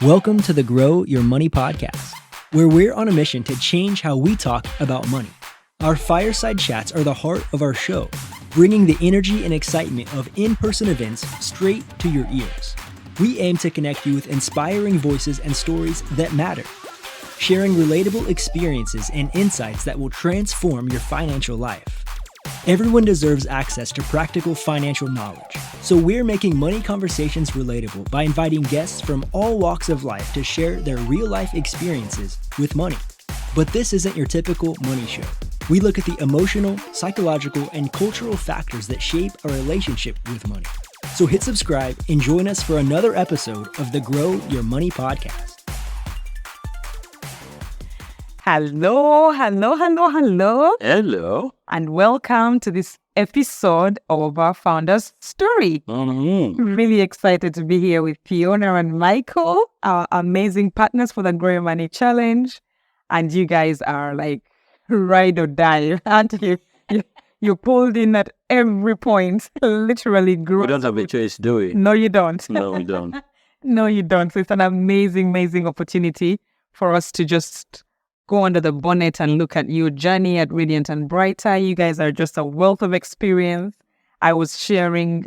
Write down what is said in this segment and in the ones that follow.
Welcome to the Grow Your Money podcast, where we're on a mission to change how we talk about money. Our fireside chats are the heart of our show, bringing the energy and excitement of in-person events straight to your ears. We aim to connect you with inspiring voices and stories that matter, sharing relatable experiences and insights that will transform your financial life. Everyone deserves access to practical financial knowledge, so we're making money conversations relatable by inviting guests from all walks of life to share their real-life experiences with money. But this isn't your typical money show. We look at the emotional, psychological, and cultural factors that shape our relationship with money. So hit subscribe and join us for another episode of the Grow Your Money podcast. Hello. Hello. And welcome to this episode of our Founder's Story. Really excited to be here with Fiona and Michael, our amazing partners for the Grow Your Money Challenge. And you guys are like ride or die, aren't you? You pulled in at every point, literally. We don't have a choice, do we? No, you don't. No, we don't. No, you don't. So it's an amazing opportunity for us to just go under the bonnet and look at your journey at Radiant and Brighter. You guys are just a wealth of experience. I was sharing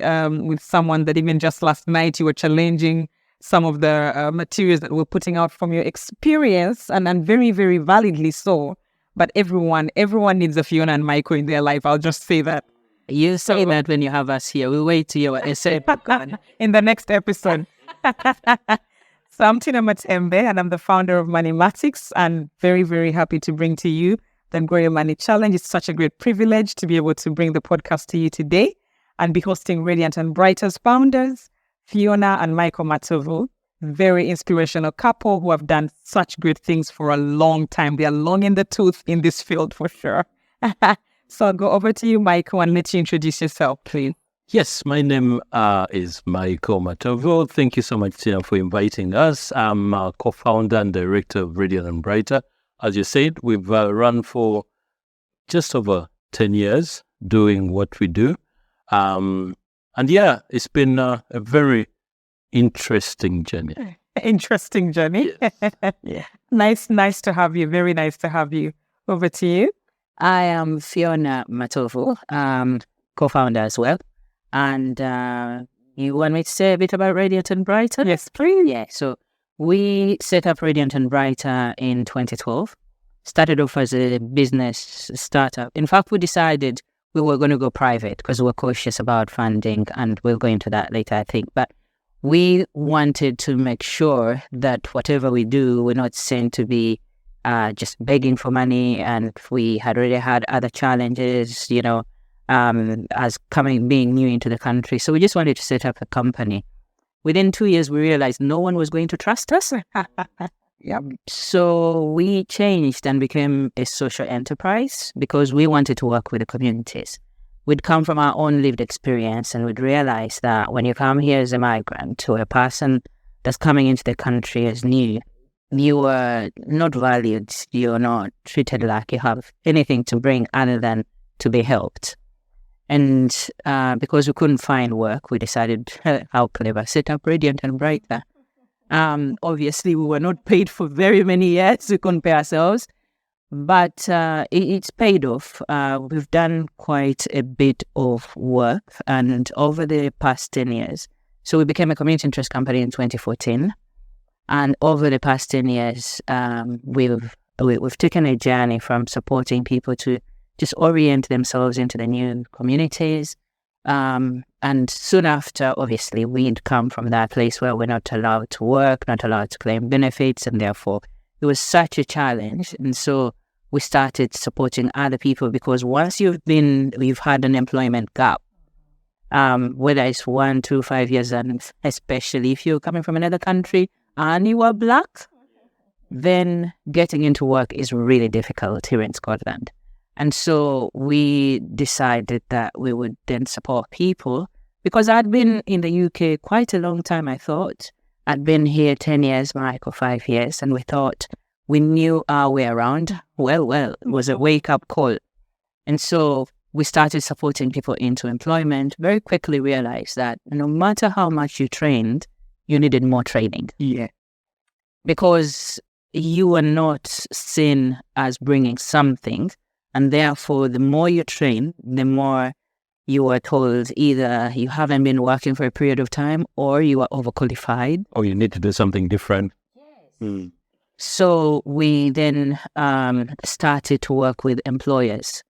with someone that even just last night you were challenging some of the materials that we're putting out from your experience, and very validly so. But everyone needs a Fiona and Michael in their life. I'll just say that. You say that when you have us here. We'll wait till you're in the next episode. So I'm Tina Matembe, and I'm the founder of MoneyMatix, and very happy to bring to you the Grow Your Money Challenge. It's such a great privilege to be able to bring the podcast to you today and be hosting Radiant and Brighter's founders, Fiona and Michael Matovu, very inspirational couple who have done such great things for a long time. They are long in the tooth in this field for sure. So I'll go over to you, Michael, and let you introduce yourself, please. Yes, my name is Michael Matovu. Thank you so much, Tina, for inviting us. I'm a co-founder and director of Radiant and Brighter. As you said, we've run for just over 10 years doing what we do. And yeah, it's been a very interesting journey. Interesting journey. Yes. Yeah. Nice to have you. Very nice to have you. Over to you. I am Fiona Matovu, co-founder as well. And you want me to say a bit about Radiant and Brighter? Yes, please. Yeah, so we set up Radiant and Brighter in 2012. Started off as a business startup. In fact, we decided we were going to go private because we were cautious about funding, and we'll go into that later, I think. But we wanted to make sure that whatever we do, we're not seen to be just begging for money, and we had already had other challenges, as being new into the country. So we just wanted to set up a company. Within 2 years, we realized no one was going to trust us. Yep. So we changed and became a social enterprise because we wanted to work with the communities. We'd come from our own lived experience, and we'd realize that when you come here as a migrant or a person that's coming into the country as new, you are not valued. You're not treated like you have anything to bring other than to be helped. And because we couldn't find work, we decided, how clever, set up Radiant and Brighter. Obviously, we were not paid for very many years. We couldn't pay ourselves. But it's paid off. We've done quite a bit of work. And over the past 10 years, so we became a community interest company in 2014. And over the past 10 years, we've taken a journey from supporting people to just orient themselves into the new communities. And soon after, obviously, we'd come from that place where we're not allowed to work, not allowed to claim benefits, and therefore it was such a challenge. And so we started supporting other people, because once you've had an employment gap, whether it's 1, 2, 5 years, and especially if you're coming from another country and you are Black, then getting into work is really difficult here in Scotland. And so we decided that we would then support people, because I'd been in the UK quite a long time, I thought. I'd been here 10 years, Michael 5 years, and we thought we knew our way around. Well, it was a wake-up call. And so we started supporting people into employment. Very quickly realized that no matter how much you trained, you needed more training. Yeah. because you are not seen as bringing something, and therefore the more you train, the more you are told either you haven't been working for a period of time or you are overqualified. Or you need to do something different. Yes. So we then started to work with employers.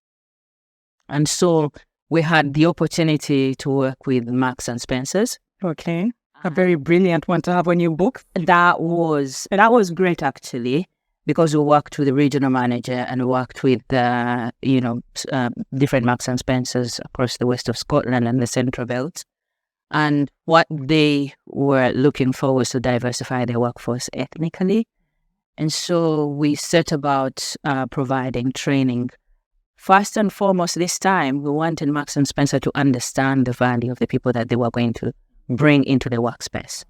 And so we had the opportunity to work with Marks and Spencer's. Okay. A very brilliant one to have on your book. That was great, actually, because we worked with the regional manager and worked with different Marks and Spencers across the west of Scotland and the Central Belt. And what they were looking for was to diversify their workforce ethnically. And so we set about providing training. First and foremost, this time, we wanted Marks and Spencer to understand the value of the people that they were going to bring into the workspace.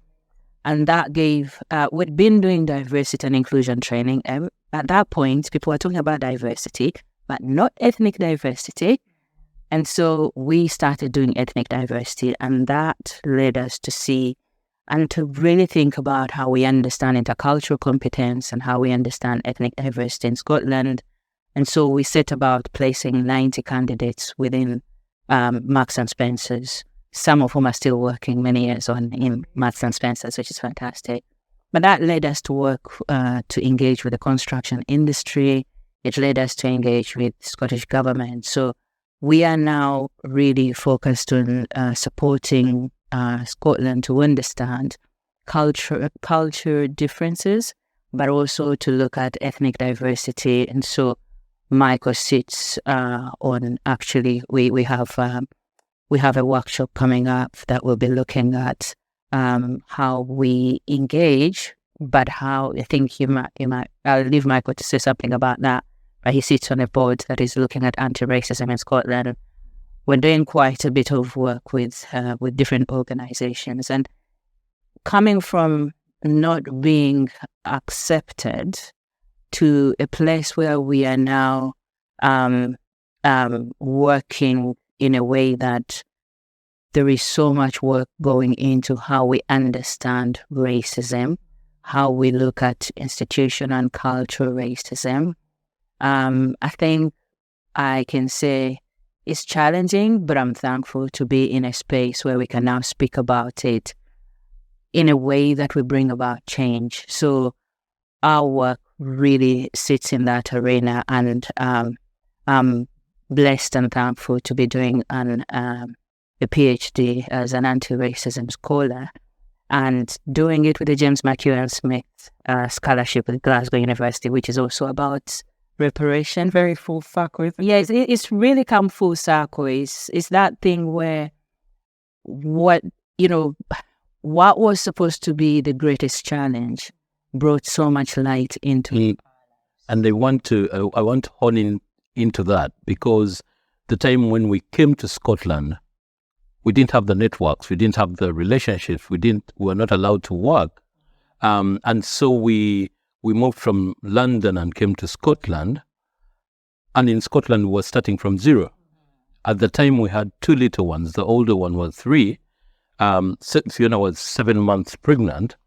And that gave, we'd been doing diversity and inclusion training. At that point, people were talking about diversity, but not ethnic diversity. And so we started doing ethnic diversity, and that led us to see and to really think about how we understand intercultural competence and how we understand ethnic diversity in Scotland. And so we set about placing 90 candidates within Marks and Spencer's, some of whom are still working many years on in Marks and Spencer's, which is fantastic. But that led us to work to engage with the construction industry. It led us to engage with the Scottish government. So we are now really focused on supporting Scotland to understand culture differences, but also to look at ethnic diversity. And so Michael sits on, actually, we have a workshop coming up that will be looking at how we engage, but how I think you might, I'll leave Michael to say something about that. But he sits on a board that is looking at anti-racism in Scotland. We're doing quite a bit of work with different organizations, and coming from not being accepted to a place where we are now working in a way that there is so much work going into how we understand racism, how we look at institutional and cultural racism. I think I can say it's challenging, but I'm thankful to be in a space where we can now speak about it in a way that we bring about change. So our work really sits in that arena, and I'm blessed and thankful to be doing a PhD as an anti-racism scholar and doing it with the James McEwan Smith scholarship at Glasgow University, which is also about reparation. Very full circle. Yes, it's really come full circle. It's that thing where what was supposed to be the greatest challenge brought so much light into it. And I want to hone into that, because the time when we came to Scotland, we didn't have the networks, we didn't have the relationships, we were not allowed to work. And so we moved from London and came to Scotland. And in Scotland, we were starting from zero. At the time, we had two little ones. The older one was 3. Fiona was 7 months pregnant.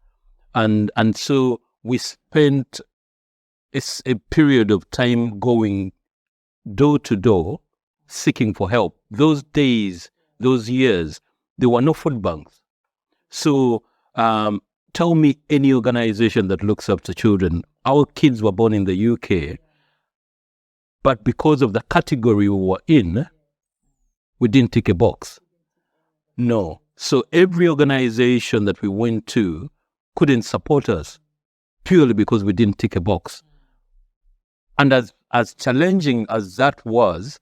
And so we spent a period of time going door to door, seeking for help. Those days, those years, there were no food banks. So tell me any organization that looks up to children. Our kids were born in the UK, but because of the category we were in, we didn't tick a box. No. So every organization that we went to couldn't support us purely because we didn't tick a box. And as challenging as that was,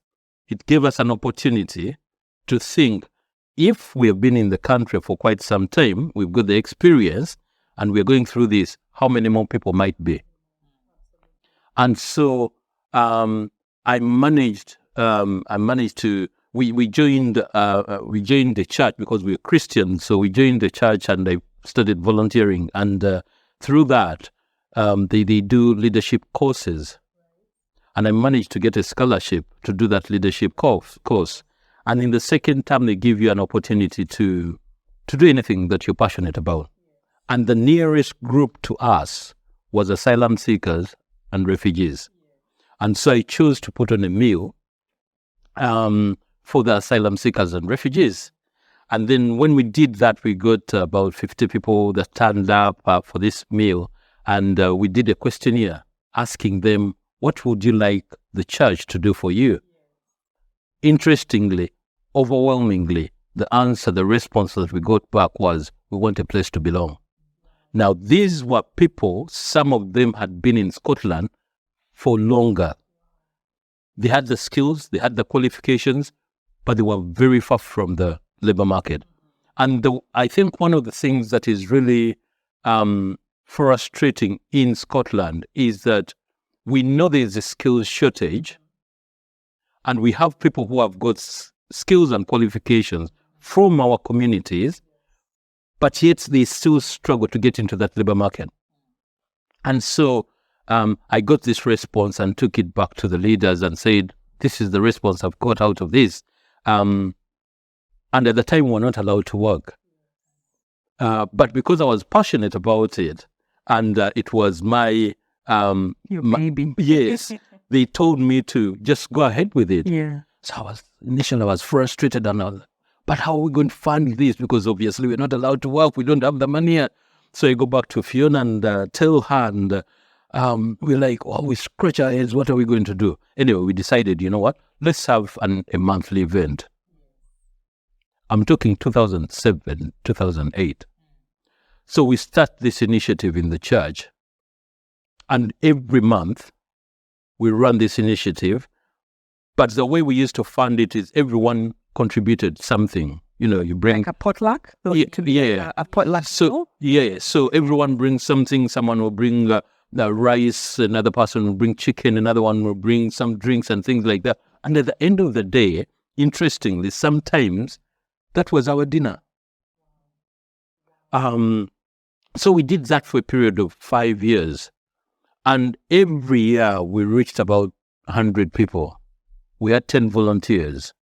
it gave us an opportunity to think, if we have been in the country for quite some time, we've got the experience, and we're going through this, how many more people might be? And so I managed to. We joined the church because we were Christians. So we joined the church, and I started volunteering. And through that, they do leadership courses, and I managed to get a scholarship to do that leadership course. And in the second term, they give you an opportunity to do anything that you're passionate about. And the nearest group to us was asylum seekers and refugees. And so I chose to put on a meal for the asylum seekers and refugees. And then when we did that, we got about 50 people that turned up for this meal. And we did a questionnaire asking them, what would you like the church to do for you? Interestingly, overwhelmingly, the response that we got back was, we want a place to belong. Now, these were people, some of them had been in Scotland for longer. They had the skills, they had the qualifications, but they were very far from the labor market. And I think one of the things that is really frustrating in Scotland is that we know there's a skills shortage, and we have people who have got skills and qualifications from our communities, but yet they still struggle to get into that labor market. And so I got this response and took it back to the leaders and said, this is the response I've got out of this. And at the time, we were not allowed to work. But because I was passionate about it, and it was my... Your baby. Yes. They told me to just go ahead with it. Yeah. So initially I was frustrated and all. But how are we going to fund this? Because obviously we're not allowed to work. We don't have the money yet. So I go back to Fiona and tell her, and we're like, oh, we scratch our heads. What are we going to do? Anyway, we decided, you know what? Let's have a monthly event. I'm talking 2007, 2008. So we start this initiative in the church. And every month, we run this initiative. But the way we used to fund it is everyone contributed something. You know, you bring... Like a potluck? So Yeah. A potluck. So everyone brings something. Someone will bring rice, another person will bring chicken, another one will bring some drinks and things like that. And at the end of the day, interestingly, sometimes that was our dinner. So we did that for a period of 5 years. And every year we reached about 100 people. We had 10 volunteers.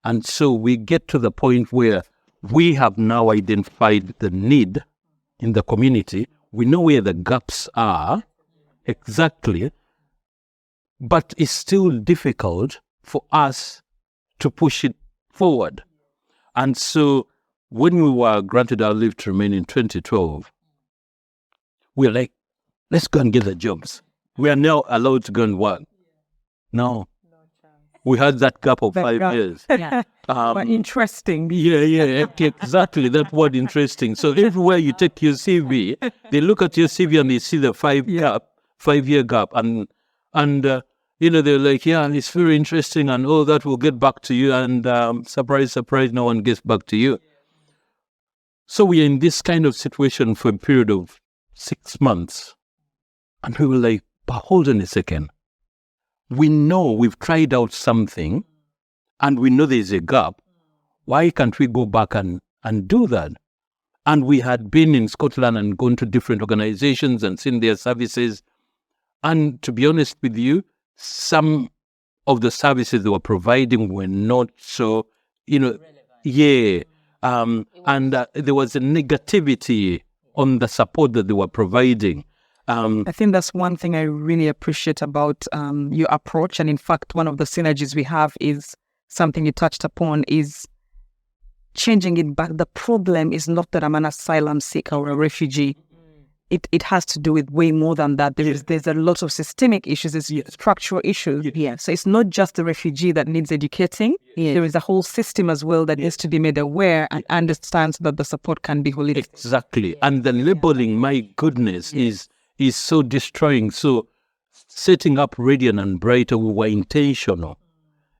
And so we get to the point where we have now identified the need in the community. We know where the gaps are exactly, but it's still difficult for us to push it forward. And so when we were granted our leave to remain in 2012, we're like, let's go and get the jobs. We are now allowed to go and work. No. We had that gap of 5 years. Yeah. But interesting. Yeah, exactly. That word interesting. So everywhere you take your CV, they look at your CV and they see the 5-year gap. And they're like, yeah, it's very interesting. And that will get back to you. And surprise, no one gets back to you. So we are in this kind of situation for a period of 6 months. And we were like, but hold on a second. We know we've tried out something and we know there's a gap. Why can't we go back and do that? And we had been in Scotland and gone to different organizations and seen their services. And to be honest with you, some of the services they were providing were not so, relevant. And there was a negativity on the support that they were providing. I think that's one thing I really appreciate about your approach. And in fact, one of the synergies we have is something you touched upon is changing it back. The problem is not that I'm an asylum seeker or a refugee. It has to do with way more than that. There's a lot of systemic issues, there's structural issues. Yeah. So it's not just the refugee that needs educating. Yeah. There is a whole system as well that needs to be made aware and understands that the support can be holistic. Exactly. And the labeling, my goodness, is so destroying. So setting up Radiant and Brighter, we were intentional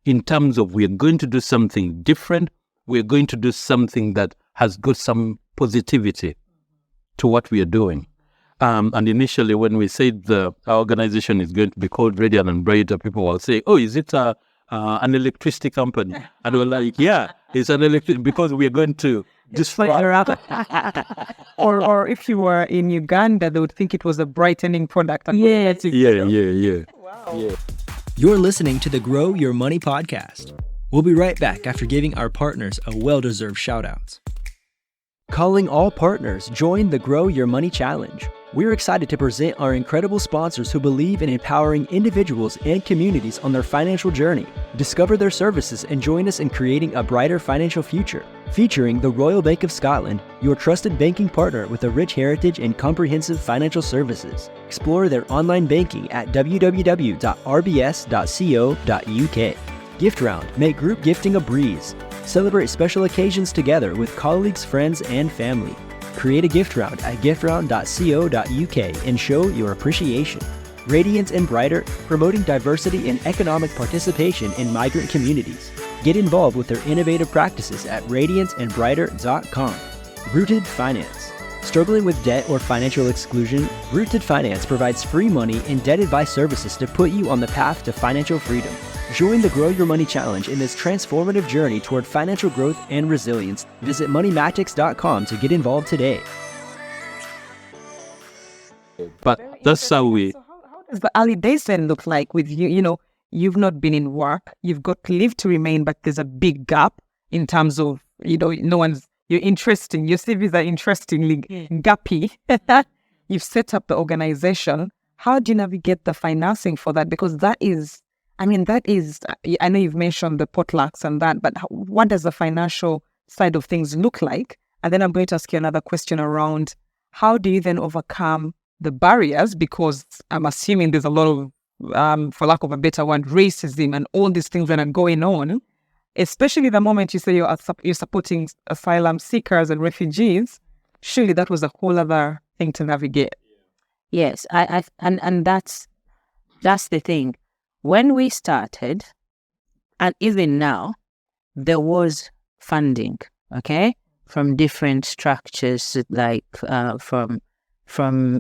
in terms of we're going to do something different. We're going to do something that has got some positivity to what we are doing. And initially when we said our organization is going to be called Radiant and Brighter, people will say, oh, is it an electricity company? And we're like, yeah, it's an electricity, because we are going to or if you were in Uganda, they would think it was a brightening product. Yeah. Wow. Yeah. You're listening to the Grow Your Money podcast. We'll be right back after giving our partners a well-deserved shout-out. Calling all partners, join the Grow Your Money Challenge. We're excited to present our incredible sponsors who believe in empowering individuals and communities on their financial journey. Discover their services and join us in creating a brighter financial future. Featuring the Royal Bank of Scotland, your trusted banking partner with a rich heritage and comprehensive financial services. Explore their online banking at www.rbs.co.uk. Gift Round. Make group gifting a breeze. Celebrate special occasions together with colleagues, friends, and family. Create a gift round at giftround.co.uk and show your appreciation. Radiant and Brighter, promoting diversity and economic participation in migrant communities. Get involved with their innovative practices at radiantandbrighter.com. Rooted Finance. Struggling with debt or financial exclusion? Rooted Finance provides free money and debt advice services to put you on the path to financial freedom. Join the Grow Your Money Challenge in this transformative journey toward financial growth and resilience. Visit MoneyMatix.com to get involved today. But that's how we... So how does the early days then look like with you? You know, you've not been in work, you've got leave to remain, but there's a big gap in terms of, you know, you're interesting, your CVs are interestingly gappy. You've set up the organization. How do you navigate the financing for that? Because I know you've mentioned the potlucks and that, but what does the financial side of things look like? And then I'm going to ask you another question around how do you then overcome the barriers? Because I'm assuming there's a lot of, for lack of a better word, racism and all these things that are going on, especially the moment you say you're supporting asylum seekers and refugees. Surely that was a whole other thing to navigate. Yes, and that's the thing. When we started, and even now, there was funding, okay, from different structures, like from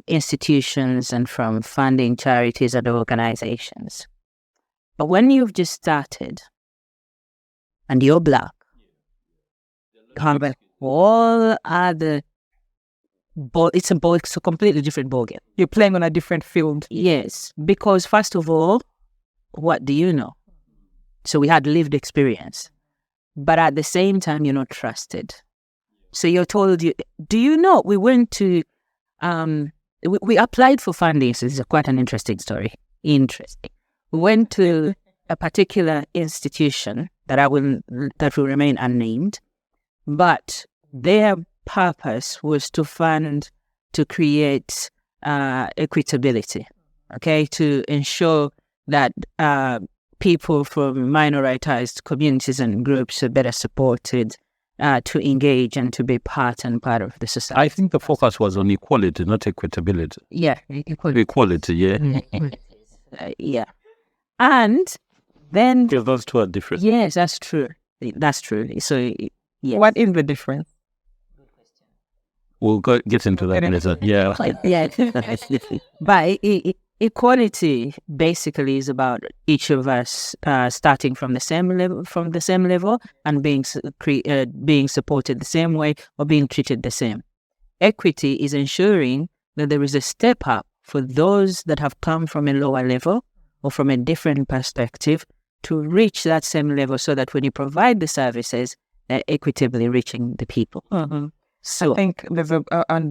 institutions and from funding charities and organizations. But when you've just started, and you're Black, all other, it's a completely different ballgame. You're playing on a different field. Yes, because first of all, what do you know? So we had lived experience, but at the same time, you're not trusted. So you're told, do you know, we went to, we applied for funding. So this is quite an interesting story. Interesting. We went to a particular institution that will remain unnamed, but their purpose was to create equitability, okay, to ensure that people from minoritized communities and groups are better supported to engage and to be part of the society. I think the focus was on equality, not equitability. Yeah, equality, yeah. Yeah. And then... Yeah, those two are different. Yes, that's true. That's true. So, yes. What is the difference? We'll get into that later. Yeah. Yeah. But equality basically is about each of us starting from the same level and being supported the same way or being treated the same. Equity is ensuring that there is a step up for those that have come from a lower level or from a different perspective to reach that same level, so that when you provide the services, they're equitably reaching the people. Mm-hmm. So I think there's a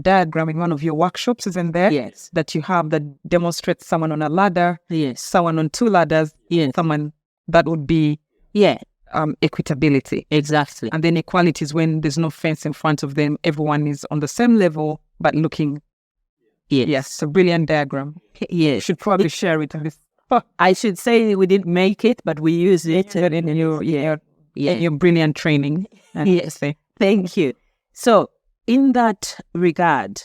diagram in one of your workshops, isn't there? Yes. That you have that demonstrates someone on a ladder, yes, someone on two ladders, yes, someone that would be equitability. Exactly. And then equality is when there's no fence in front of them. Everyone is on the same level, but looking. Yes. It's a brilliant diagram. Yes. You should probably share it on this. I should say we didn't make it, but we use it in your brilliant training. Yes. Thank you. So in that regard,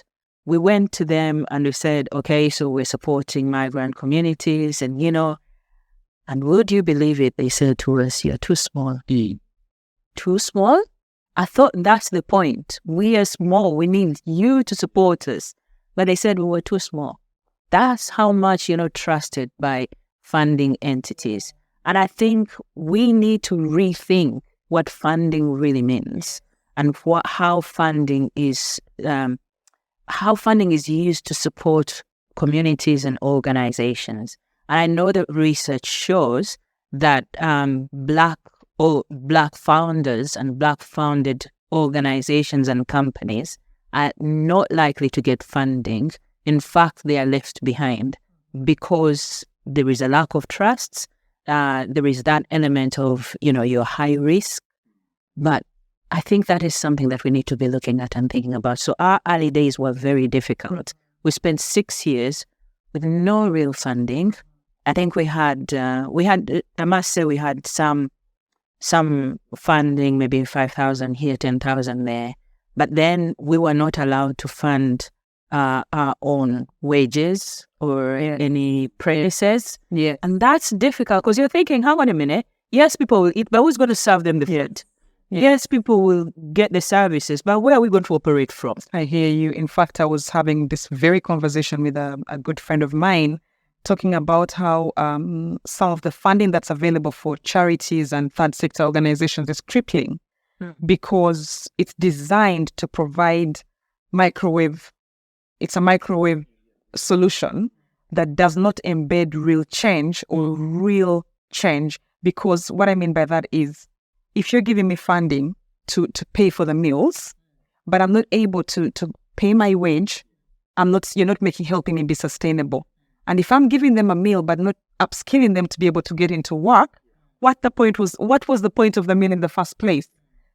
we went to them and we said, okay, so we're supporting migrant communities, and and would you believe it? They said to us, you're too small. Too small? I thought that's the point. We are small. We need you to support us. But they said we were too small. That's how much you're not trusted by funding entities. And I think we need to rethink what funding really means and how funding is used to support communities and organizations. And I know that research shows that Black founders and Black founded organizations and companies are not likely to get funding in fact, they are left behind because there is a lack of trust. There is that element of, you're high risk. But I think that is something that we need to be looking at and thinking about. So our early days were very difficult. We spent 6 years with no real funding. I think we had, I must say we had some funding, maybe 5,000 here, 10,000 there. But then we were not allowed to fund our own wages or any premises. Yeah. And that's difficult because you're thinking, hang on a minute. Yes, people will eat, but who's going to serve them the food? Yeah. Yes, people will get the services, but where are we going to operate from? I hear you. In fact, I was having this very conversation with a good friend of mine, talking about how some of the funding that's available for charities and third sector organizations is crippling because it's designed to provide it's a microwave solution that does not embed real change or real change. Because what I mean by that is, if you're giving me funding to pay for the meals, but I'm not able to pay my wage, you're not helping me be sustainable. And if I'm giving them a meal but not upskilling them to be able to get into work, what was the point of the meal in the first place?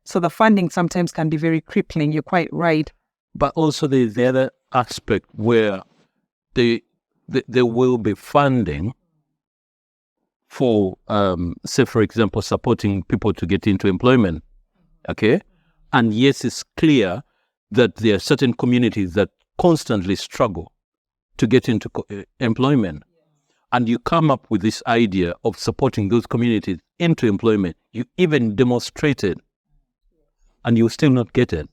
So the funding sometimes can be very crippling. You're quite right. But also there's the other aspect where there will be funding for, say, for example, supporting people to get into employment, okay? And yes, it's clear that there are certain communities that constantly struggle to get into employment. And you come up with this idea of supporting those communities into employment. You even demonstrate it, and you still not get it.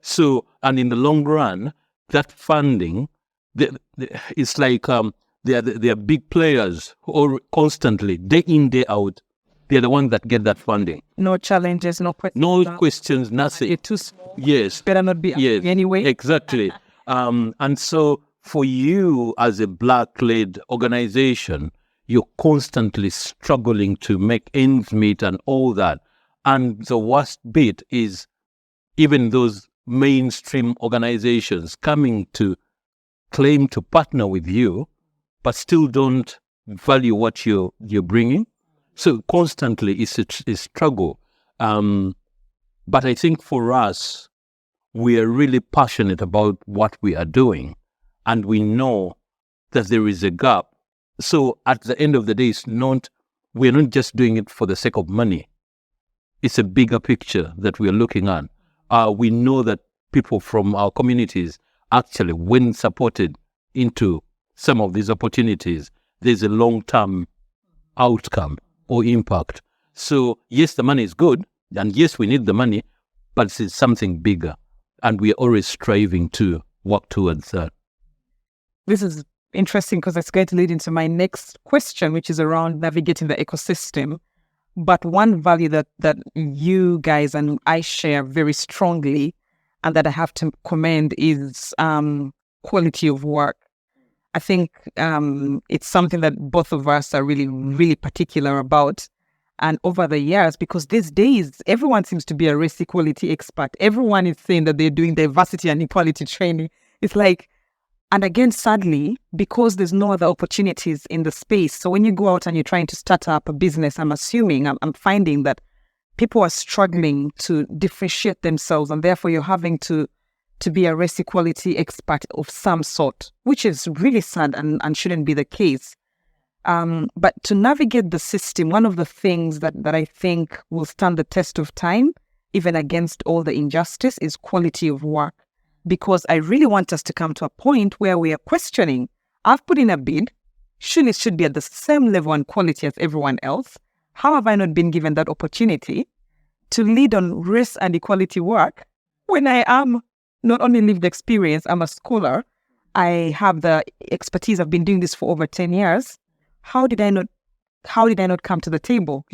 So, and in the long run, that funding, it's like they are big players who are constantly, day in, day out, they're the ones that get that funding. No challenges, no questions. No questions, nothing. You're too small. Yes. Better not be anyway. Exactly. And so for you as a Black-led organization, you're constantly struggling to make ends meet and all that. And the worst bit is even those mainstream organizations coming to claim to partner with you, but still don't value what you're bringing. So constantly it's a struggle. But I think for us, we are really passionate about what we are doing, and we know that there is a gap. So at the end of the day, we're not just doing it for the sake of money. It's a bigger picture that we are looking at. We know that people from our communities actually, when supported into some of these opportunities, there's a long-term outcome or impact. So yes, the money is good, and yes, we need the money, but it's something bigger, and we are always striving to work towards that. This is interesting because it's going to lead into my next question, which is around navigating the ecosystem. But one value that you guys and I share very strongly, and that I have to commend, is quality of work. I think it's something that both of us are really, really particular about. And over the years, because these days, everyone seems to be a race equality expert. Everyone is saying that they're doing diversity and equality training. It's like, and again, sadly, because there's no other opportunities in the space. So when you go out and you're trying to start up a business, I'm finding that people are struggling to differentiate themselves, and therefore you're having to be a race equality expert of some sort, which is really sad and shouldn't be the case. But to navigate the system, one of the things that I think will stand the test of time, even against all the injustice, is quality of work. Because I really want us to come to a point where we are questioning, I've put in a bid, surely it should be at the same level and quality as everyone else. How have I not been given that opportunity to lead on race and equality work when I am not only lived experience, I'm a scholar, I have the expertise, I've been doing this for over 10 years. How did I not come to the table,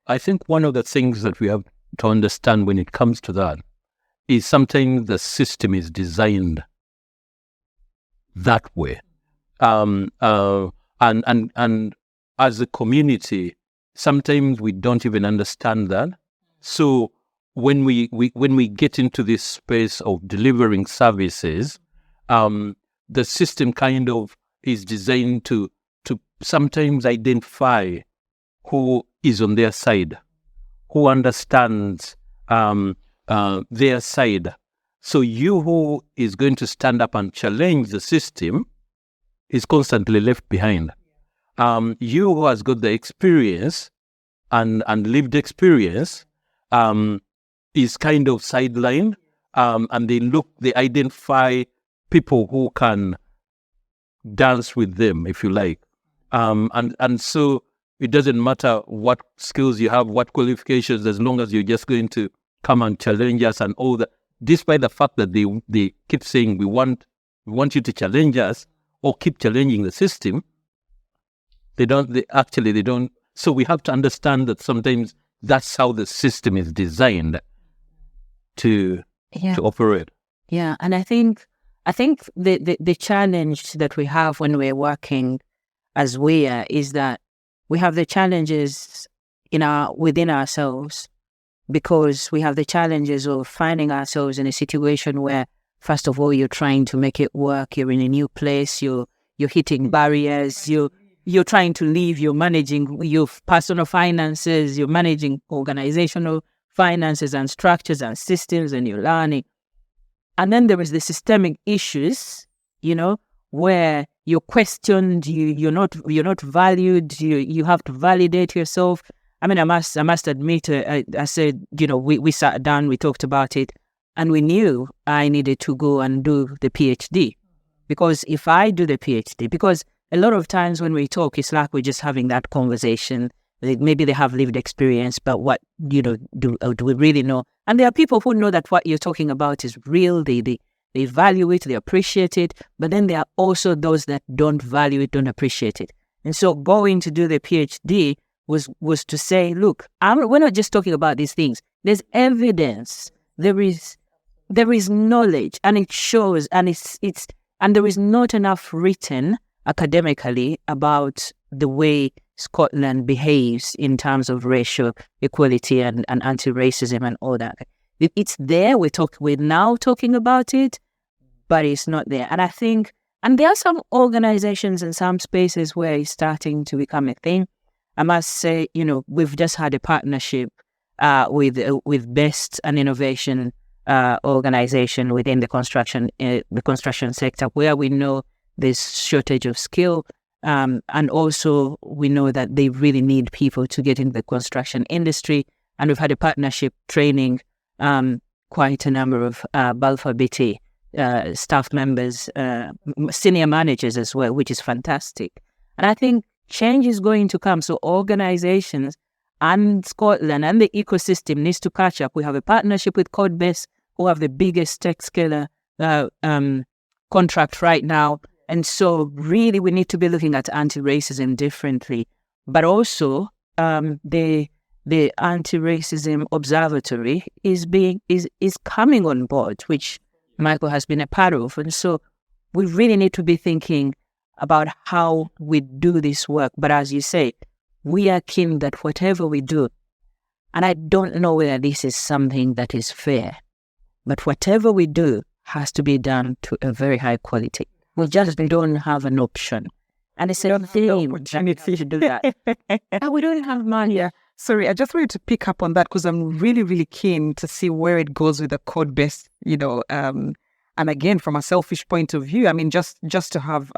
I think one of the things that we have to understand when it comes to that is sometimes the system is designed that way. And as a community, sometimes we don't even understand that. So when we get into this space of delivering services, the system kind of is designed to sometimes identify who is on their side, who understands their side. So you who is going to stand up and challenge the system is constantly left behind. You who has got the experience and lived experience is kind of sidelined, and they identify people who can dance with them, if you like. And so it doesn't matter what skills you have, what qualifications, as long as you're just going to come and challenge us and all that. Despite the fact that they keep saying we want you to challenge us or keep challenging the system, they don't. So we have to understand that sometimes that's how the system is designed to operate. Yeah, and I think the challenge that we have when we're working as we are is that we have the challenges within ourselves, because we have the challenges of finding ourselves in a situation where, first of all, you're trying to make it work. You're in a new place. You're hitting barriers. You're trying to leave. You're managing your personal finances. You're managing organizational finances and structures and systems, and you're learning. And then there is the systemic issues, where you're questioned. You're not valued. You have to validate yourself. I mean, I must admit, I said, we sat down, we talked about it, and we knew I needed to go and do the PhD. Because if I do the PhD, because a lot of times when we talk, it's like we're just having that conversation. Maybe they have lived experience, but what, do we really know? And there are people who know that what you're talking about is real. They value it, they appreciate it. But then there are also those that don't value it, don't appreciate it. And so going to do the PhD was to say, look, we're not just talking about these things. There's evidence. There is knowledge, and it shows, and and there is not enough written academically about the way Scotland behaves in terms of racial equality and anti-racism and all that. It's there. We're now talking about it, but it's not there. And I think, and there are some organizations and some spaces where it's starting to become a thing. I must say, we've just had a partnership with Best and Innovation organization within the construction sector, where we know there's shortage of skill, and also we know that they really need people to get into the construction industry. And we've had a partnership training quite a number of Balfour Beatty staff members, senior managers as well, which is fantastic. And I think change is going to come. So organizations and Scotland and the ecosystem needs to catch up. We have a partnership with Codebase, who have the biggest tech scaler contract right now. And so really we need to be looking at anti-racism differently. But also the anti-racism observatory is coming on board, which Michael has been a part of. And so we really need to be thinking about how we do this work. But as you say, we are keen that whatever we do, and I don't know whether this is something that is fair, but whatever we do has to be done to a very high quality. We just don't have an option. And it's a thing to do that. And we don't have money. Yeah. Sorry, I just wanted to pick up on that because I'm really, really keen to see where it goes with the code base, and again, from a selfish point of view, I mean, just to have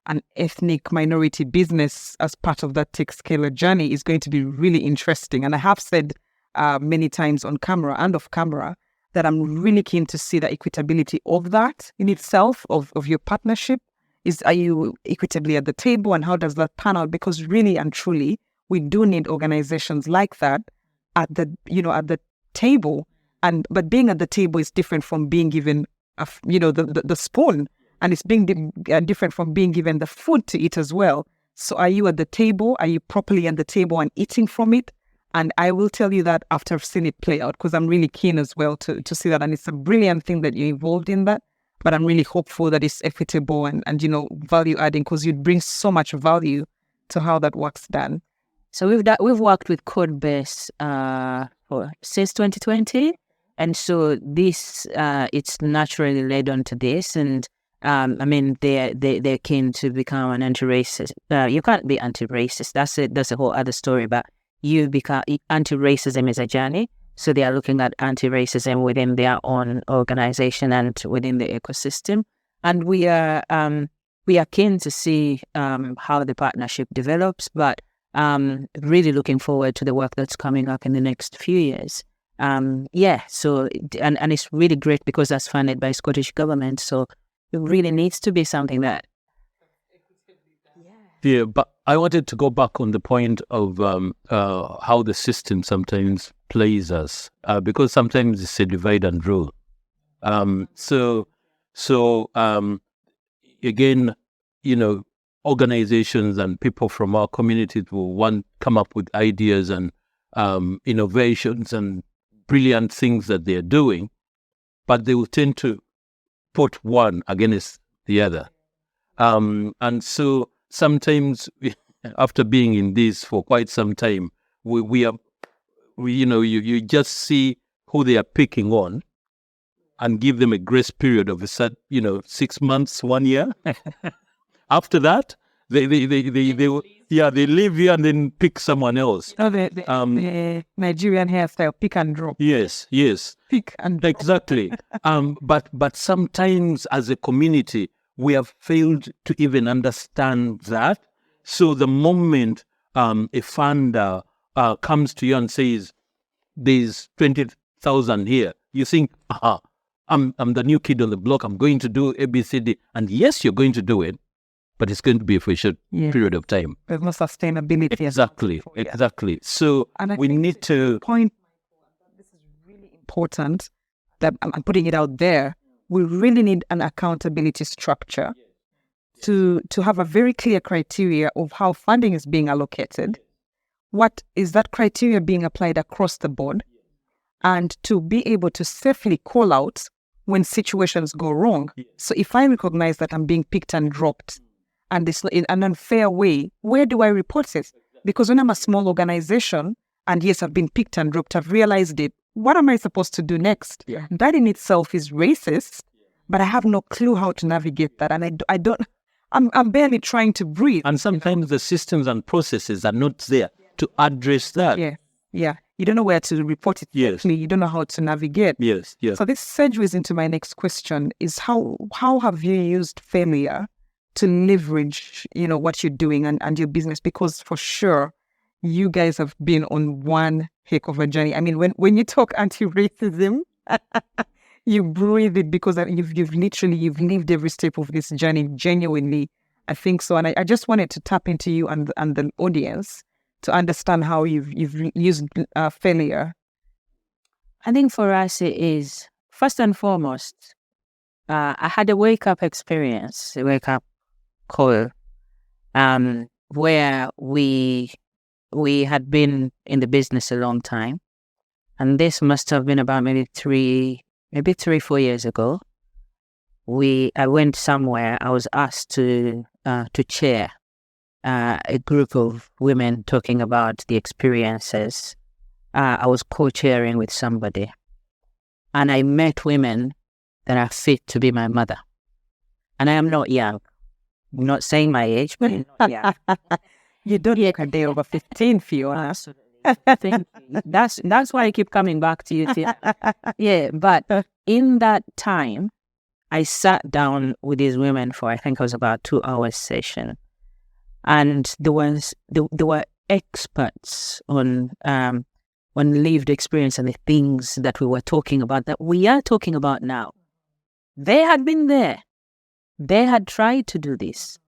an ethnic minority business as part of that tech scaler journey is going to be really interesting. And I have said many times on camera and off camera that I'm really keen to see the equitability of that in itself, of your partnership. Are you equitably at the table, and how does that pan out? Because really and truly, we do need organizations like that at the table. But being at the table is different from being given the spoon, and it's being different from being given the food to eat as well. So are you at the table? Are you properly at the table and eating from it? And I will tell you that after I've seen it play out, because I'm really keen as well to see that. And it's a brilliant thing that you're involved in that. But I'm really hopeful that it's equitable and value adding, because you'd bring so much value to how that work's done. So we've worked with Codebase since 2020, and so this it's naturally led onto this, and I mean, they're keen to become an anti-racist. You can't be anti-racist. That's a whole other story. But anti-racism is a journey. So they are looking at anti-racism within their own organization and within the ecosystem. And we are keen to see how the partnership develops. But really looking forward to the work that's coming up in the next few years. So and it's really great because that's funded by Scottish government. So it really needs to be something that. Yeah, but I wanted to go back on the point of how the system sometimes plays us, because sometimes it's a divide and rule. Again, organizations and people from our communities will come up with ideas and innovations and brilliant things that they're doing, but they will tend to put one against the other. And so sometimes, after being in this for quite some time, you just see who they are picking on and give them a grace period of 6 months, 1 year. After that, they leave you and then pick someone else. The Nigerian hairstyle, pick and drop. Yes. Pick and drop. Exactly. But sometimes as a community, we have failed to even understand that. So the moment a funder comes to you and says, there's 20,000 here, you think, I'm the new kid on the block, I'm going to do ABCD. And yes, you're going to do it, but it's going to be for a short period of time. There's no sustainability. Exactly. So we need to... This is really important that I'm putting it out there. We really need an accountability structure to have a very clear criteria of how funding is being allocated. What is that criteria being applied across the board? And to be able to safely call out when situations go wrong. So if I recognize that I'm being picked and dropped and it's in an unfair way, where do I report it? Because when I'm a small organization and yes, I've been picked and dropped, I've realized it, what am I supposed to do next? Yeah. That in itself is racist, but I have no clue how to navigate that. And I'm barely trying to breathe. And sometimes the systems and processes are not there to address that. Yeah. You don't know where to report it. Yes. You don't know how to navigate. Yes. So this segues into my next question is how have you used failure to leverage, what you're doing and your business? Because for sure, you guys have been on one heck of a journey. I mean, when you talk anti-racism, you breathe it because you've lived every step of this journey genuinely. I think so. And I just wanted to tap into you and the audience to understand how you've used failure. I think for us it is, first and foremost, I had a wake-up experience, a wake-up call, where we had been in the business a long time. And this must have been about maybe 3-4 years ago. I went somewhere, I was asked to chair a group of women talking about the experiences. I was co-chairing with somebody, and I met women that are fit to be my mother. And I am not young. I'm not saying my age, but I'm not young. You don't look a day over 15, Fiona. Absolutely. That's why I keep coming back to you. Yeah, but in that time, I sat down with these women for, I think it was about 2 hours session. And they were experts on lived experience and the things that we were talking about, that we are talking about now. They had been there. They had tried to do this.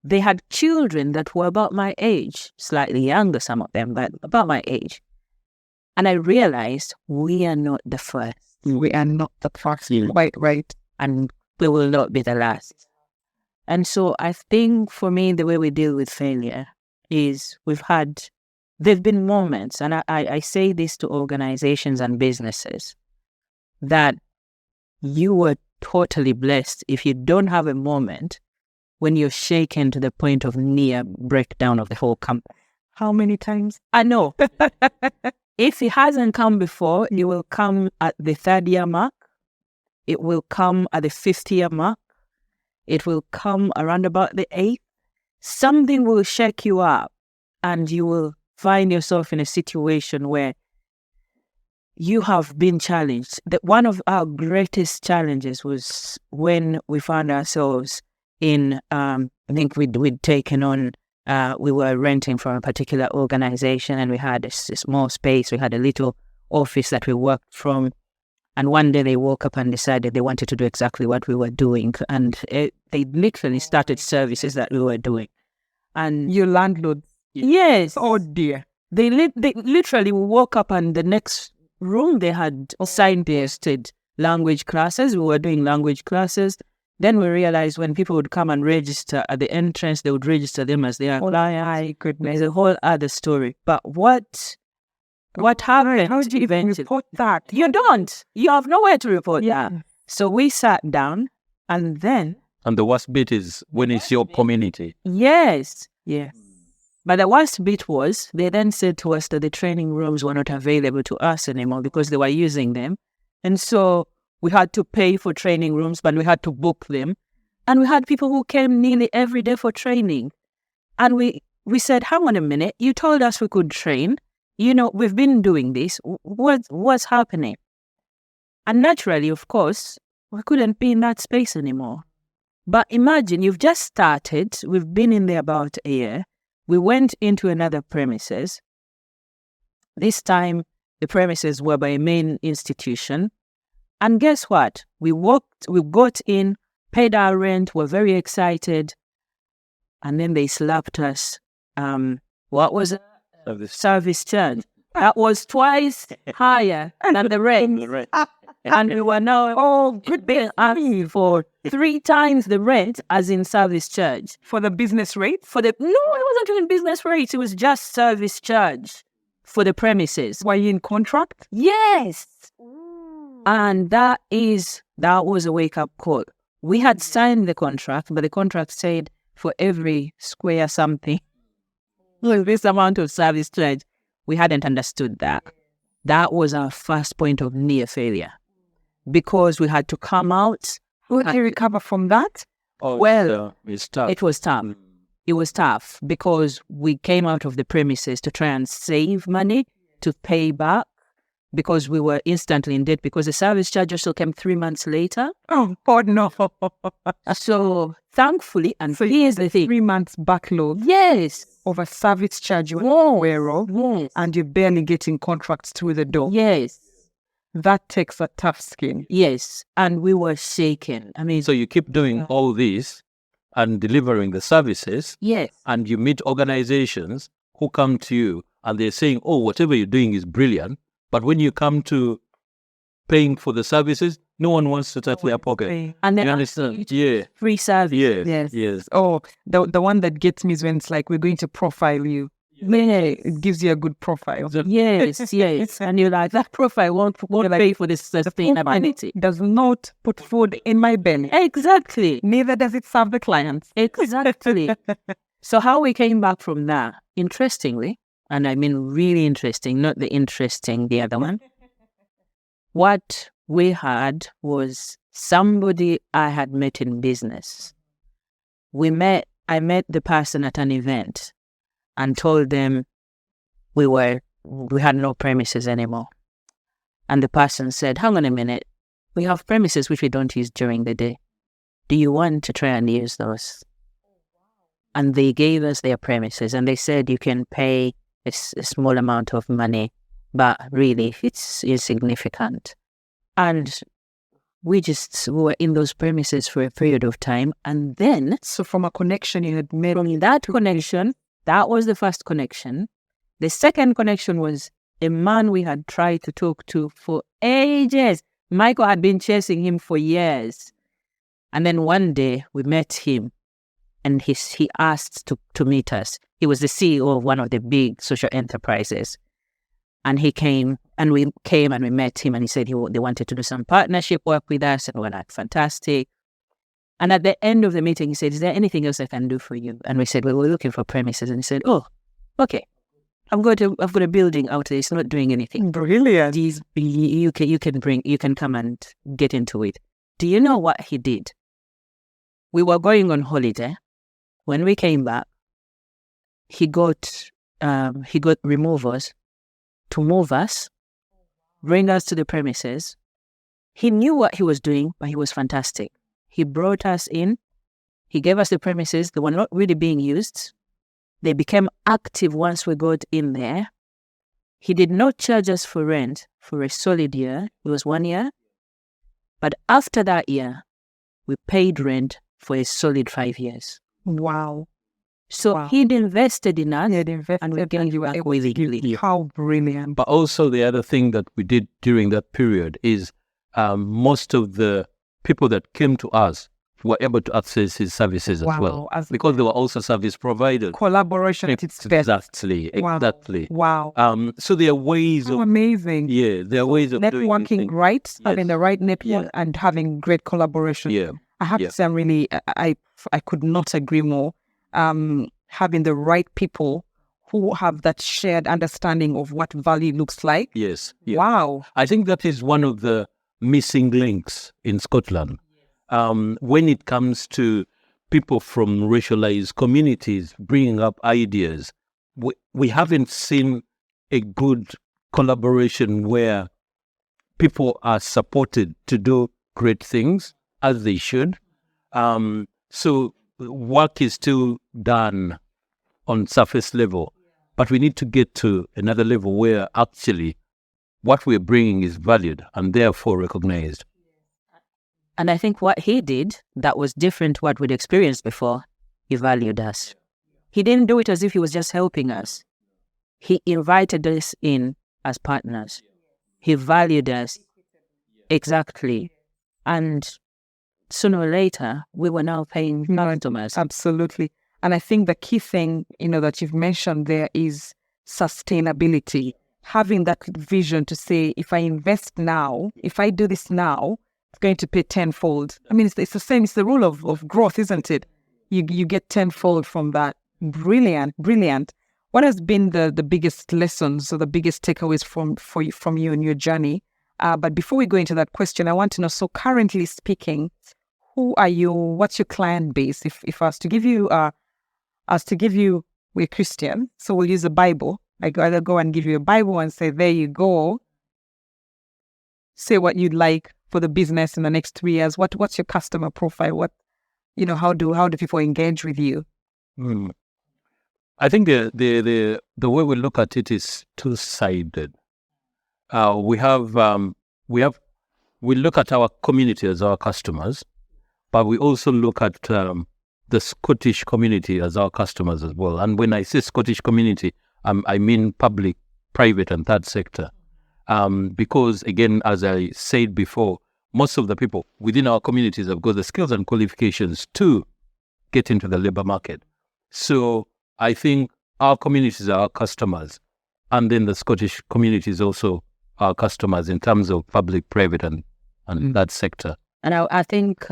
They had children that were about my age, slightly younger, some of them, but about my age. And I realized we are not the first. We are not the first. Quite right. And we will not be the last. And so I think for me, the way we deal with failure is there've been moments, and I say this to organizations and businesses, that you were totally blessed if you don't have a moment when you're shaken to the point of near breakdown of the whole company. How many times? I know. If it hasn't come before, it will come at the 3rd year mark. It will come at the 5th year mark. it will come around about the 8th. Something will shake you up and you will find yourself in a situation where you have been challenged. One of our greatest challenges was when we found ourselves in, I think we'd taken on, we were renting from a particular organization and we had a small space. We had a little office that we worked from. And one day they woke up and decided they wanted to do exactly what we were doing. And they literally started services that we were doing. And Your landlord. yes. Oh dear. They literally woke up and the next room they had suggested language classes. We were doing language classes. Then we realized when people would come and register at the entrance, they would register them as their clients. My goodness. There's a whole other story. But what happened? How did you eventually? report that? You don't. You have nowhere to report Yeah. that. So we sat down and then, And the worst bit is when it's your community. yes. But the worst bit was they then said to us that the training rooms were not available to us anymore because they were using them. And so we had to pay for training rooms, but we had to book them. And we had people who came nearly every day for training. And we said, hang on a minute, you told us we could train. You know, we've been doing this. What's happening? And naturally, of course, we couldn't be in that space anymore. But imagine you've just started. We've been in there about a year. We went into another premises. This time, the premises were by a main institution. And guess what? We got in, paid our rent, were very excited. And then they slapped us. What was it? Service charge. That was twice higher than the rent. And we were now being asked for 3 times the rent as in service charge. For the business rate? No, it wasn't even business rates. It was just service charge for the premises. Were you in contract? Yes. And that was a wake-up call. We had signed the contract, but the contract said for every square something, this amount of service charge. We hadn't understood that. That was our first point of near failure because we had to come out. How did you recover from that? It's tough. It was tough. It was tough because we came out of the premises to try and save money to pay back because we were instantly in debt because the service charge also came 3 months later. Oh, God, no. So thankfully, and So here's the thing. 3 months backlog Yes. of a service charge you were aware of, Yes. and you're barely getting contracts through the door. Yes. That takes a tough skin. Yes. And we were shaken. I mean, So you keep doing all this and delivering the services, yes. and you meet organizations who come to you and they're saying, oh, whatever you're doing is brilliant. But when you come to paying for the services, no one wants to touch their pocket. And then You understand? Yeah. free service. Yes. Yes. Oh, the one that gets me is when it's like, we're going to profile you. Yes. It gives you a good profile. Yes, yes. And you're like, that profile won't pay for this sustainability. Does not put food in my belly. Exactly. Neither does it serve the clients. Exactly. So how we came back from that, interestingly, and I mean really interesting, not the interesting, the other one, what we had was somebody I had met in business. I met the person at an event and told them we had no premises anymore. And the person said, hang on a minute, we have premises which we don't use during the day. Do you want to try and use those? And they gave us their premises and they said you can pay a small amount of money, but really it's insignificant. And we were in those premises for a period of time. And then, So from a connection you had made, from that connection, that was the first connection. The second connection was a man we had tried to talk to for ages. Michael had been chasing him for years. And then one day we met him and he asked to meet us. He was the CEO of one of the big social enterprises. And he came and we met him and he said they wanted to do some partnership work with us. And we're like, fantastic. And at the end of the meeting, he said, is there anything else I can do for you? And we said, well, we're looking for premises. And he said, oh, okay. I've got a building out there. It's not doing anything. brilliant. You can come and get into it. Do you know what he did? We were going on holiday. When we came back, he got removers to move us, bring us to the premises. He knew what he was doing, but he was fantastic. He brought us in. He gave us the premises. They were not really being used. They became active once we got in there. He did not charge us for rent for a solid year. It was 1 year. But after that year, we paid rent for a solid 5 years. Wow. So he'd invested in us, and we gave you back willingly. How brilliant. But also the other thing that we did during that period is most of the people that came to us were able to access his services as well, because they were also service providers. Collaboration at its best. Exactly. Wow. So there are ways of amazing. Yeah, there are ways of networking, doing right? Yes. Having the right network and having great collaboration. Yeah. I have to say, I'm really, I could not agree more. Having the right people who have that shared understanding of what value looks like. Yes. Yeah. Wow. I think that is one of the missing links in Scotland. When it comes to people from racialized communities bringing up ideas, we haven't seen a good collaboration where people are supported to do great things as they should. So work is still done on surface level, but we need to get to another level where actually what we're bringing is valued and therefore recognized. And I think what he did that was different to what we'd experienced before, he valued us. He didn't do it as if he was just helping us. He invited us in as partners. He valued us. Exactly. And sooner or later, we were now paying customers. Absolutely. And I think the key thing, that you've mentioned there is sustainability. Having that vision to say, if I invest now, if I do this now, it's going to pay tenfold. I mean, it's the same. It's the rule of growth, isn't it? You get tenfold from that. Brilliant. What has been the biggest lessons or the biggest takeaways from you in your journey? But before we go into that question, I want to know, so currently speaking, who are you? What's your client base? If I was to give you, we're Christian, so we'll use the Bible. I either go and give you a Bible and say, there you go. Say what you'd like for the business in the next 3 years. What's your customer profile? How do people engage with you? I think the way we look at it is two-sided. We look at our community as our customers, but we also look at the Scottish community as our customers as well. And when I say Scottish community, I mean public, private, and third sector. Because again, as I said before, most of the people within our communities have got the skills and qualifications to get into the labor market. So I think our communities are our customers, and then the Scottish community is also our customers in terms of public, private, and that sector. And I think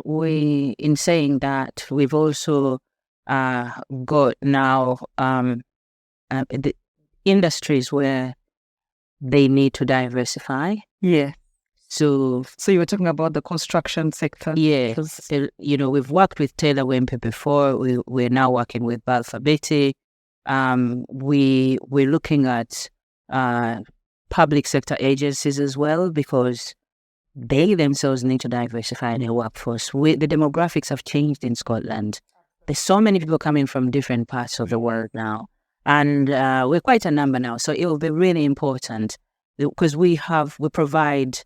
we, in saying that, we've also got now the industries where they need to diversify. Yeah. So you were talking about the construction sector. Yeah. We've worked with Taylor Wimpey before. We're now working with Balfour Beatty. We're looking at public sector agencies as well, because they themselves need to diversify their workforce. The demographics have changed in Scotland. There's so many people coming from different parts of the world now. And we're quite a number now. So it will be really important, because we provide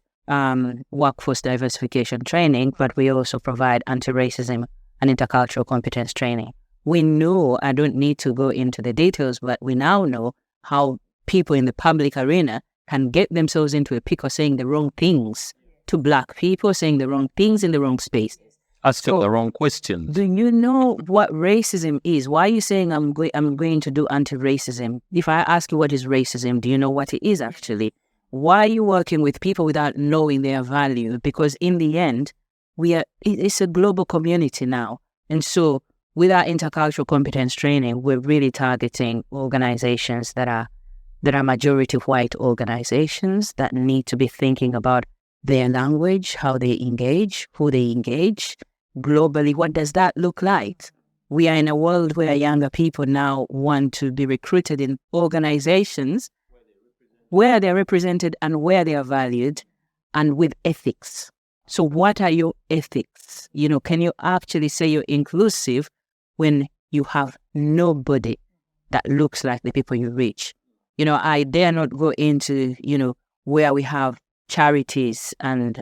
workforce diversification training, but we also provide anti-racism and intercultural competence training. We know, I don't need to go into the details, but we now know how people in the public arena can get themselves into a pickle saying the wrong things to Black people, saying the wrong things in the wrong space. Asking the wrong questions. Do you know what racism is? Why are you saying I'm going to do anti-racism? If I ask you what is racism, do you know what it is actually? Why are you working with people without knowing their value? Because in the end, it's a global community now. And so with our intercultural competence training, we're really targeting organizations that are majority white organizations that need to be thinking about their language, how they engage, who they engage, globally, what does that look like? We are in a world where younger people now want to be recruited in organizations where they're represented and where they are valued and with ethics. So what are your ethics? Can you actually say you're inclusive when you have nobody that looks like the people you reach? I dare not go into, where we have charities and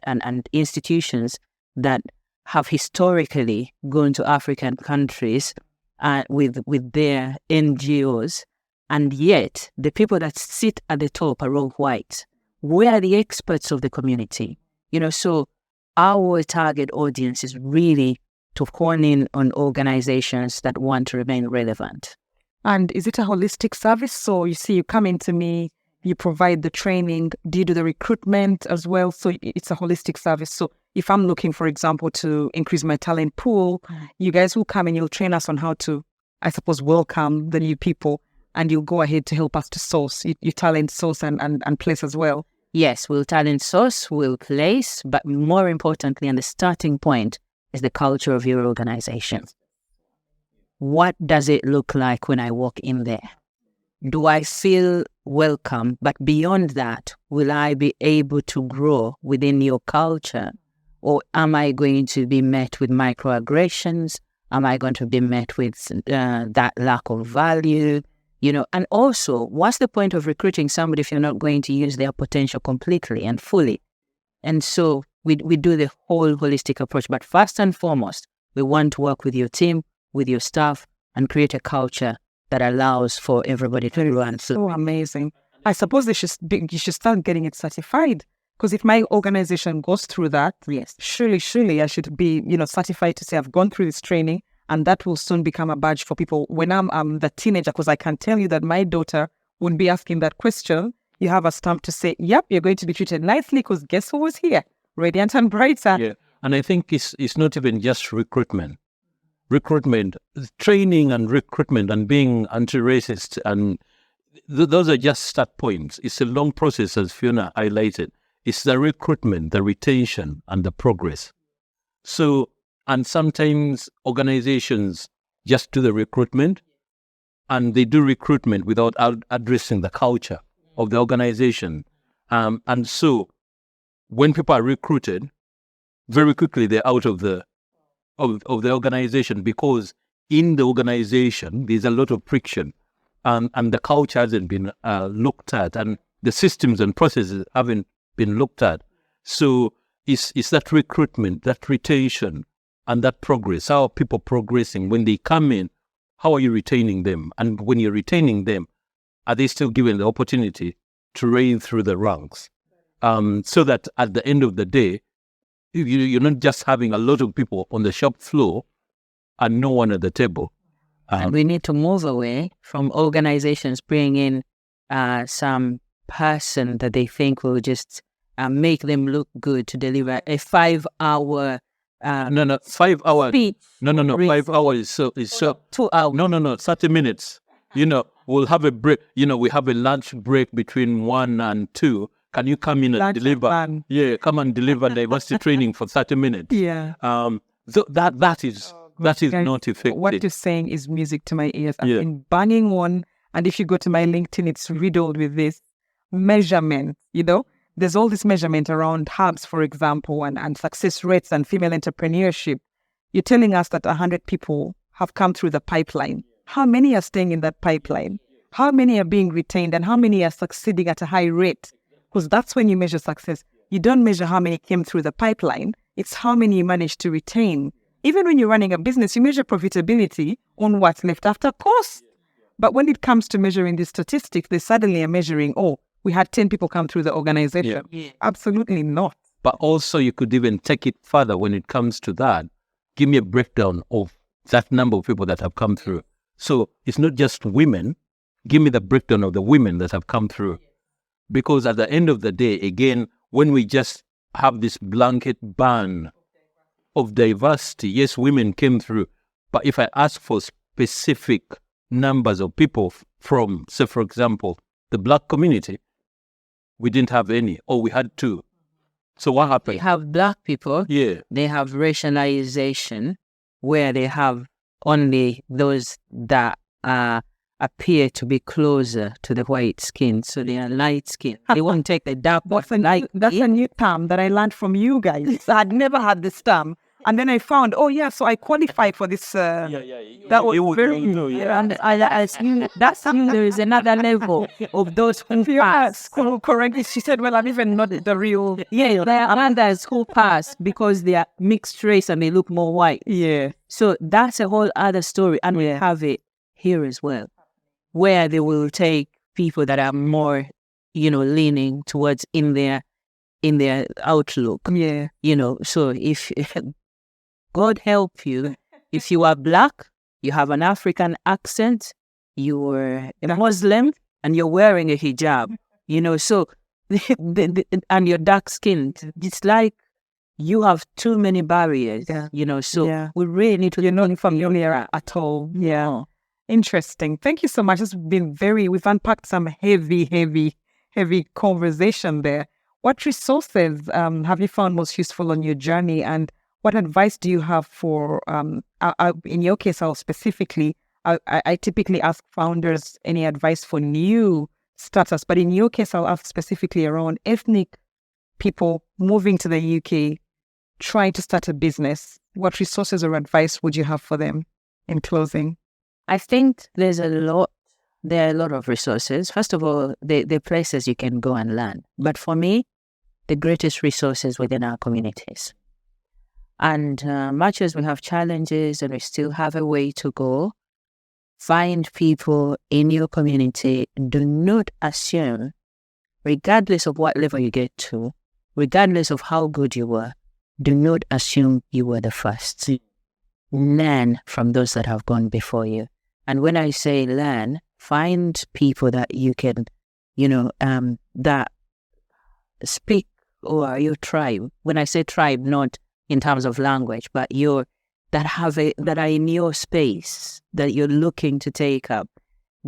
institutions that have historically gone to African countries with their NGOs, and yet the people that sit at the top are all white. We are the experts of the community, so our target audience is really to hone in on organizations that want to remain relevant. And is it a holistic service? So you come into me, you provide the training, do you do the recruitment as well? So it's a holistic service. So if I'm looking, for example, to increase my talent pool, you guys will come and you'll train us on how to, I suppose, welcome the new people, and you'll go ahead to help us to source, you talent source and place as well. Yes, we'll talent source, we'll place, but more importantly, and the starting point is the culture of your organization. What does it look like when I walk in there? Do I feel welcome? But beyond that, will I be able to grow within your culture? Or am I going to be met with microaggressions? Am I going to be met with that lack of value? And also, what's the point of recruiting somebody if you're not going to use their potential completely and fully? And so we do the whole holistic approach. But first and foremost, we want to work with your team, with your staff, and create a culture that allows for everybody to run. So amazing. I suppose you should start getting it certified. Because if my organization goes through that, yes, surely I should be, certified to say I've gone through this training, and that will soon become a badge for people when I'm the teenager. Because I can tell you that my daughter wouldn't be asking that question. You have a stamp to say, yep, you're going to be treated nicely because guess who was here? Radiant and brighter. Yeah, and I think it's not even just recruitment. Training and recruitment and being anti-racist, and those are just start points. It's a long process, as Fiona highlighted. It's the recruitment, the retention, and the progress. So, and sometimes organizations just do the recruitment, and they do recruitment without addressing the culture of the organization. And so, when people are recruited, very quickly they're out of the organization, because in the organization there's a lot of friction, and the culture hasn't been looked at, and the systems and processes haven't been looked at. So it's that recruitment, that retention, and that progress. How are people progressing when they come in? How are you retaining them? And when you're retaining them, are they still given the opportunity to reign through the ranks? So that at the end of the day, you're not just having a lot of people on the shop floor and no one at the table. And we need to move away from organizations bringing in some person that they think will just make them look good to deliver a 5-hour 5 hours. speech. 5 hours is so 2 hours. 30 minutes. We'll have a break. We have a lunch break between 1 and 2. Can you come in and Lunch deliver? plan. Yeah, come and deliver diversity training for 30 minutes. Yeah. So that is Guys, not effective. What you're saying is music to my ears. I've Yeah. been banging on, and if you go to my LinkedIn, it's riddled with this measurement. There's all this measurement around hubs, for example, and success rates and female entrepreneurship. You're telling us that 100 people have come through the pipeline. How many are staying in that pipeline? How many are being retained, and how many are succeeding at a high rate? Because that's when you measure success. You don't measure how many came through the pipeline. It's how many you manage to retain. Even when you're running a business, you measure profitability on what's left after cost. But when it comes to measuring the statistics, they suddenly are measuring, we had 10 people come through the organization. Yeah. Absolutely not. But also you could even take it further when it comes to that. Give me a breakdown of that number of people that have come through. So it's not just women. Give me the breakdown of the women that have come through. Because at the end of the day, again, when we just have this blanket ban of diversity, yes, women came through. But if I ask for specific numbers of people from, say, for example, the Black community, we didn't have any, or we had 2. So what They happened? have black people. Yeah. They have racialization, where they have only those that appear to be closer to the white skin, so they are light skin. They won't take the dark That's light. a new term that I learned from you guys. I had never had this term. And then I found, oh yeah, so I qualified for this. That was very And I assume that's there is another level of those who pass. correctly. She said, well, I'm even not the real. Yeah, there are others who pass because they are mixed race and they look more white. Yeah. So that's a whole other story, and we have it here as well, where they will take people that are more, leaning towards in their outlook. Yeah. So if God help you, if you are black, you have an African accent, you're a Muslim, and you're wearing a hijab, so and you're dark skinned, it's like you have too many barriers, so we really need to. You're not familiar at all. Yeah. Interesting. Thank you so much. It's been we've unpacked some heavy conversation there. What resources have you found most useful on your journey, and what advice do you have for, in your case, I typically ask founders any advice for new startups, but in your case, I'll ask specifically around ethnic people moving to the UK, trying to start a business. What resources or advice would you have for them in closing? I think there are a lot of resources. First of all, the places you can go and learn. But for me, the greatest resources within our communities. And much as we have challenges and we still have a way to go, find people in your community. Do not assume, regardless of what level you get to, regardless of how good you were, do not assume you were the first. Learn from those that have gone before you. And when I say learn, find people that you can, that speak or your tribe. When I say tribe, not in terms of language, but that are in your space that you're looking to take up.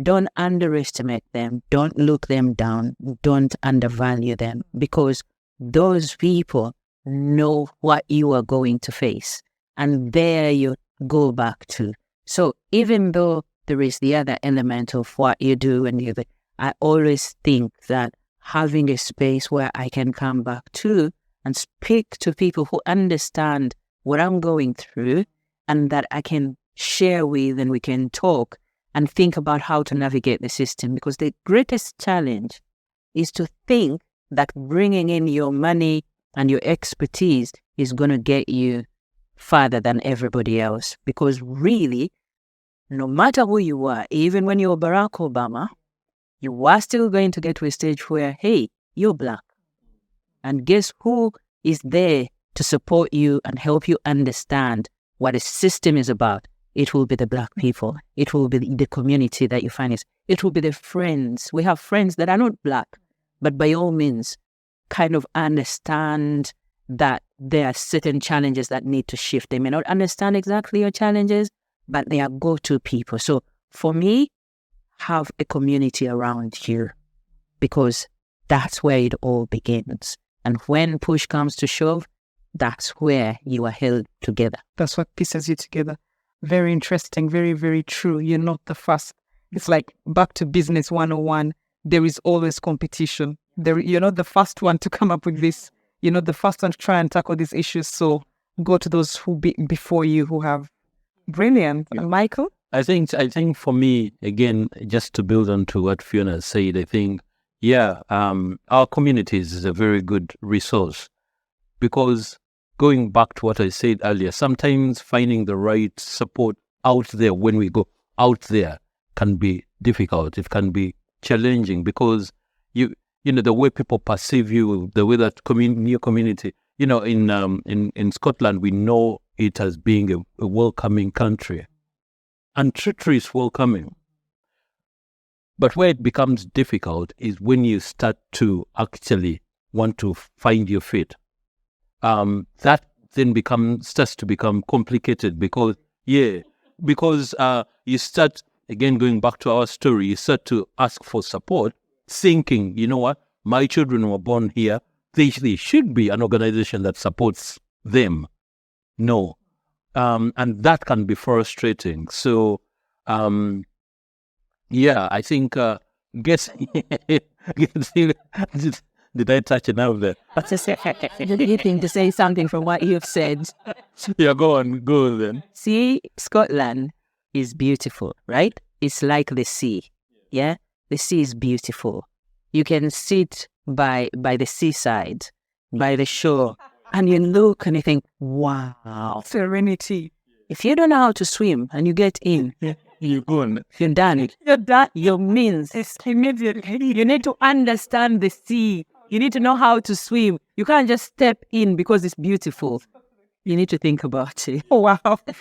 Don't underestimate them. Don't look them down. Don't undervalue them, because those people know what you are going to face, and there you go back to. So even though there is the other element of what you do, and I always think that having a space where I can come back to and speak to people who understand what I'm going through and that I can share with, and we can talk and think about how to navigate the system. Because the greatest challenge is to think that bringing in your money and your expertise is going to get you farther than everybody else. Because really, no matter who you are, even when you're Barack Obama, you are still going to get to a stage where, hey, you're black. And guess who is there to support you and help you understand what a system is about? It will be the black people. It will be the community that you find. It will be the friends. We have friends that are not black, but by all means kind of understand that there are certain challenges that need to shift. They may not understand exactly your challenges, but they are go-to people. So for me, have a community around you, because that's where it all begins. And when push comes to shove, that's where you are held together. That's what pieces you together. Very interesting. Very, very true. You're not the first. It's like back to business 101. There is always competition. You're not the first one to come up with this. You're not the first one to try and tackle these issues. So go to those who before you who have. Brilliant. Yeah. Michael? I think for me, again, just to build on to what Fiona said, I think, our communities is a very good resource, because going back to what I said earlier, sometimes finding the right support out there when we go out there can be difficult. It can be challenging, because you know the way people perceive you, the way that your community, in Scotland, we know it as being a welcoming country, and Territory is welcoming. But where it becomes difficult is when you start to actually want to find your feet. That then starts to become complicated, because you start, again, going back to our story, you start to ask for support, thinking, you know what, my children were born here, they should be an organization that supports them. No. And that can be frustrating. So, I think, did I touch enough there? Anything to say something from what you've said. Yeah, go on then. See, Scotland is beautiful, right? It's like the sea. Yeah? The sea is beautiful. You can sit by the seaside, by the shore, and you look and you think, wow. Serenity. If you don't know how to swim and you get in, You're gone. you're done. You're done. Your means. It's immediately. You need to understand the sea. You need to know how to swim. You can't just step in because it's beautiful. You need to think about it. Oh, wow.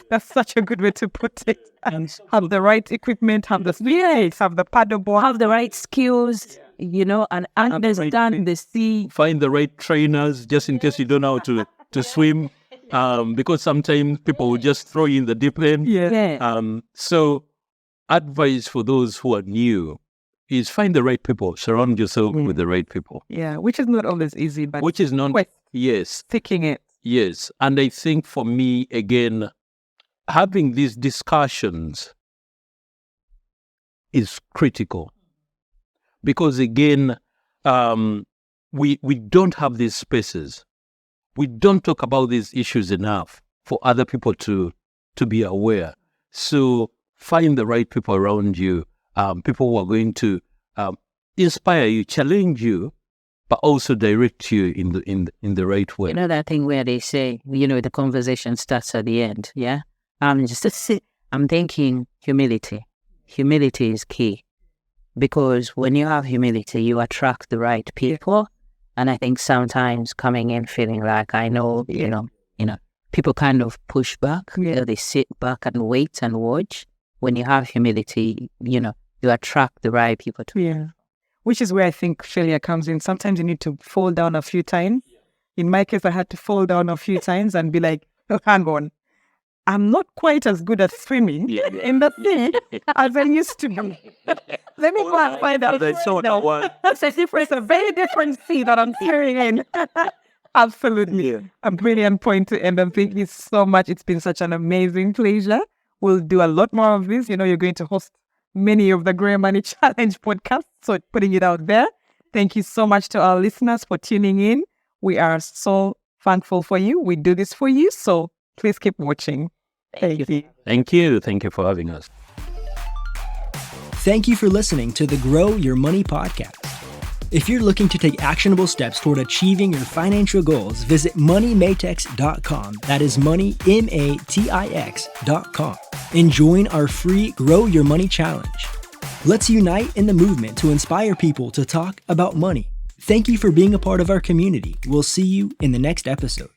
That's such a good way to put it. And have the right equipment, have the space, have the paddleboard. Have the right skills, and understand the sea. Find the right trainers just in case you don't know how to swim. Because sometimes people will just throw you in the deep end. Yeah. So advice for those who are new is find the right people. Surround yourself with the right people. Yeah, which is not always easy, but Which is not, yes, sticking it. yes. And I think for me, again, having these discussions is critical. Because again, we don't have these spaces. We don't talk about these issues enough for other people to be aware. So find the right people around you, people who are going to inspire you, challenge you, but also direct you in the right way. You know that thing where they say, the conversation starts at the end, yeah? I'm thinking humility. Humility is key. Because when you have humility, you attract the right people. And I think sometimes coming in feeling like I know, people kind of push back. Yeah. They sit back and wait and watch. When you have humility, you attract the right people too. Yeah. Which is where I think failure comes in. Sometimes you need to fall down a few times. In my case, I had to fall down a few times and be like, oh, hang on. I'm not quite as good at swimming in the sea as I used to be. Let me go and find out. That's so the one. That's a different, a very different sea that I'm carrying in. Absolutely. Yeah. A brilliant point to end on. Thank you so much. It's been such an amazing pleasure. We'll do a lot more of this. You're going to host many of the Grow Your Money Challenge podcasts, so putting it out there. Thank you so much to our listeners for tuning in. We are so thankful for you. We do this for you, so please keep watching. Thank you. Thank you. Thank you for having us. Thank you for listening to the Grow Your Money podcast. If you're looking to take actionable steps toward achieving your financial goals, visit MoneyMatix.com. That is money, MATIX.com. And join our free Grow Your Money Challenge. Let's unite in the movement to inspire people to talk about money. Thank you for being a part of our community. We'll see you in the next episode.